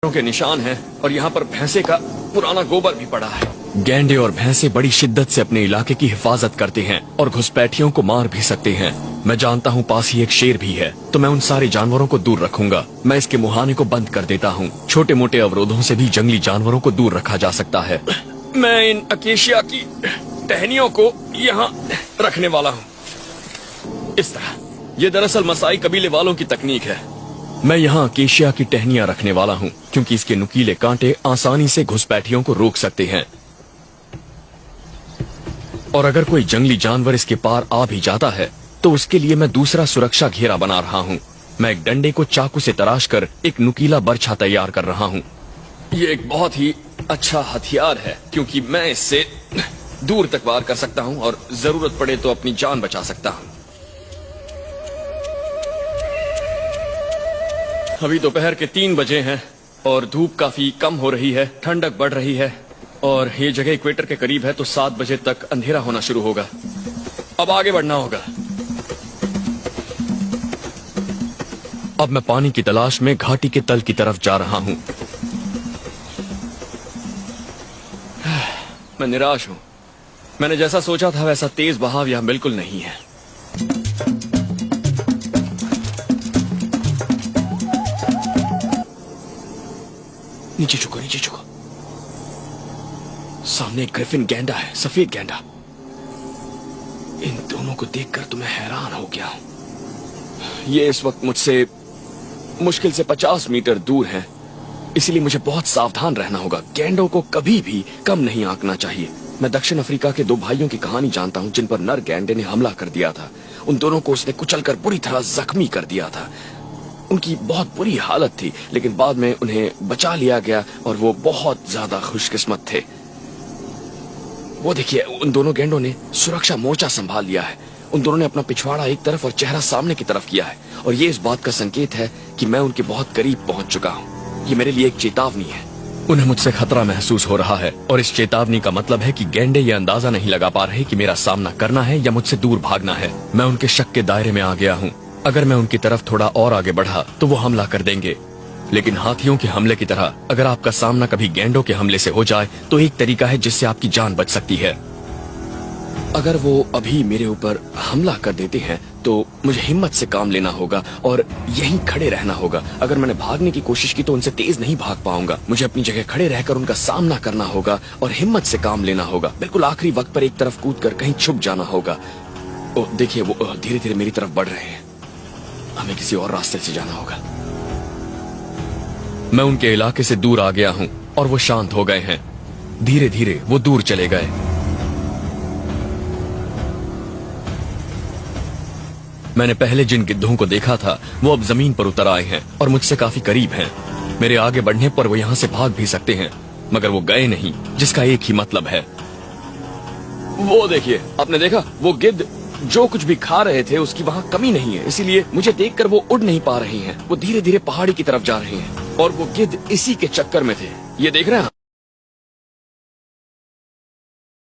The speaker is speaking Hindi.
के निशान हैं और यहाँ पर भैंसे का पुराना गोबर भी पड़ा है। गैंडे और भैंसे बड़ी शिद्दत से अपने इलाके की हिफाजत करते हैं और घुसपैठियों को मार भी सकते हैं। मैं जानता हूँ पास ही एक शेर भी है, तो मैं उन सारे जानवरों को दूर रखूंगा। मैं इसके मुहाने को बंद कर देता हूँ। छोटे मोटे अवरोधों से भी जंगली जानवरों को दूर रखा जा सकता है। मैं इन अकेशिया की टहनियों को यहाँ रखने वाला हूँ, इस तरह। ये दरअसल मसाई कबीले वालों की तकनीक है। मैं यहाँ अकेशिया की टहनियाँ रखने वाला हूँ क्योंकि इसके नुकीले कांटे आसानी से घुसपैठियों को रोक सकते हैं। और अगर कोई जंगली जानवर इसके पार आ भी जाता है तो उसके लिए मैं दूसरा सुरक्षा घेरा बना रहा हूँ। मैं एक डंडे को चाकू से तराश कर एक नुकीला बर्छा तैयार कर रहा हूँ। ये एक बहुत ही अच्छा हथियार है क्योंकि मैं इससे दूर तक वार कर सकता हूँ और जरूरत पड़े तो अपनी जान बचा सकता हूँ। अभी दोपहर के 3 बजे हैं और धूप काफी कम हो रही है, ठंडक बढ़ रही है और ये जगह इक्वेटर के करीब है, तो 7 बजे तक अंधेरा होना शुरू होगा। अब आगे बढ़ना होगा। अब मैं पानी की तलाश में घाटी के तल की तरफ जा रहा हूं। मैं निराश हूं। मैंने जैसा सोचा था वैसा तेज बहाव यहां बिल्कुल नहीं है। नीचे झुको, नीचे झुको। सामने एक ग्रिफिन गैंडा है, सफेद गैंडा। इन दोनों को देखकर तो मैं हैरान हो गया हूं। ये इस वक्त मुझसे मुश्किल से 50 मीटर दूर है, इसलिए मुझे बहुत सावधान रहना होगा। गैंडों को कभी भी कम नहीं आंकना चाहिए। मैं दक्षिण अफ्रीका के 2 भाइयों की कहानी जानता हूं जिन पर नर गैंडे ने हमला कर दिया था। उन दोनों को उसने कुचलकर बुरी तरह जख्मी कर दिया था। उनकी बहुत बुरी हालत थी, लेकिन बाद में उन्हें बचा लिया गया और वो बहुत ज्यादा खुशकिस्मत थे। वो देखिए, उन दोनों गैंडों ने सुरक्षा मोर्चा संभाल लिया है। उन दोनों ने अपना पिछवाड़ा एक तरफ और चेहरा सामने की तरफ किया है और ये इस बात का संकेत है कि मैं उनके बहुत करीब पहुंच चुका हूं। ये मेरे लिए एक चेतावनी है। उन्हें मुझसे खतरा महसूस हो रहा है और इस चेतावनी का मतलब है कि गैंडे ये अंदाजा नहीं लगा पा रहे कि मेरा सामना करना है या मुझसे दूर भागना है। मैं उनके शक के दायरे में आ गया हूँ। अगर मैं उनकी तरफ थोड़ा और आगे बढ़ा तो वो हमला कर देंगे, लेकिन हाथियों के हमले की तरह अगर आपका सामना कभी गैंडों के हमले से हो जाए तो एक तरीका है जिससे आपकी जान बच सकती है। अगर वो अभी मेरे ऊपर हमला कर देते हैं तो मुझे हिम्मत से काम लेना होगा और यहीं खड़े रहना होगा। अगर मैंने भागने की कोशिश की तो उनसे तेज नहीं भाग पाऊंगा। मुझे अपनी जगह खड़े रहकर उनका सामना करना होगा और हिम्मत से काम लेना होगा। बिल्कुल आखिरी वक्त पर एक तरफ कूदकर कहीं छुप जाना होगा। ओह देखिए, वो धीरे धीरे मेरी तरफ बढ़ रहे हैं। हमें किसी और रास्ते से जाना होगा। मैं उनके इलाके से दूर आ गया हूं और वो शांत हो गए हैं। धीरे धीरे वो दूर चले गए। मैंने पहले जिन गिद्धों को देखा था वो अब जमीन पर उतर आए हैं और मुझसे काफी करीब हैं। मेरे आगे बढ़ने पर वो यहां से भाग भी सकते हैं, मगर वो गए नहीं, जिसका एक ही मतलब है। वो देखिए, आपने देखा, वो गिद्ध जो कुछ भी खा रहे थे उसकी वहाँ कमी नहीं है, इसीलिए मुझे देखकर वो उड़ नहीं पा रहे हैं। वो धीरे धीरे पहाड़ी की तरफ जा रहे हैं और वो गिद्ध इसी के चक्कर में थे। ये देख रहे हैं।